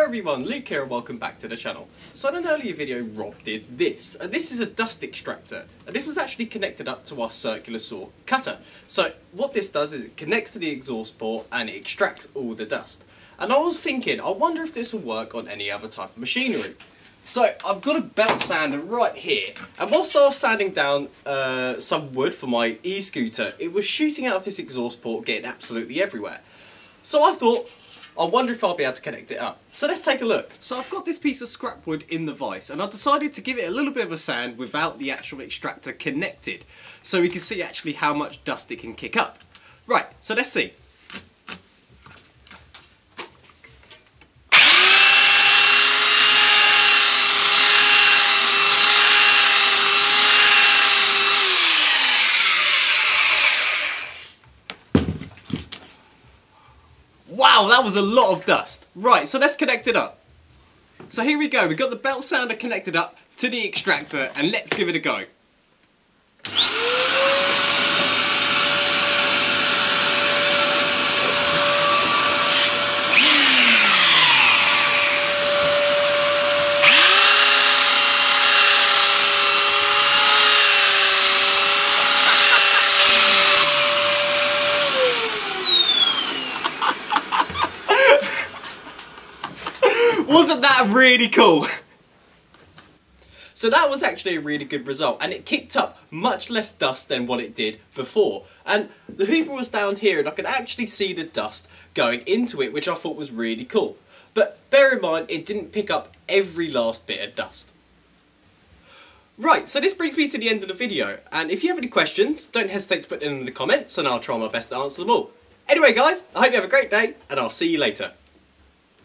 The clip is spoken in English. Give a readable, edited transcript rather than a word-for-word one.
everyone, Luke here and welcome back to the channel. So in an earlier video Rob did this, and this is a dust extractor, and this was actually connected up to our circular saw cutter. So what this does is it connects to the exhaust port and it extracts all the dust. And I was thinking, I wonder if this will work on any other type of machinery. So I've got a belt sander right here, and whilst I was sanding down some wood for my e-scooter, it was shooting out of this exhaust port, getting absolutely everywhere. So I thought, I wonder if I'll be able to connect it up. So let's take a look. So I've got this piece of scrap wood in the vise, and I decided to give it a little bit of a sand without the actual extractor connected, so we can see actually how much dust it can kick up. Right, so let's see. Wow, that was a lot of dust. Right, so let's connect it up. So here we go, we've got the belt sander connected up to the extractor, and let's give it a go. Wasn't that really cool? So that was actually a really good result, and it kicked up much less dust than what it did before. And the hoover was down here and I could actually see the dust going into it, which I thought was really cool. But bear in mind, it didn't pick up every last bit of dust. Right, so this brings me to the end of the video, and if you have any questions, don't hesitate to put them in the comments and I'll try my best to answer them all. Anyway guys, I hope you have a great day, and I'll see you later.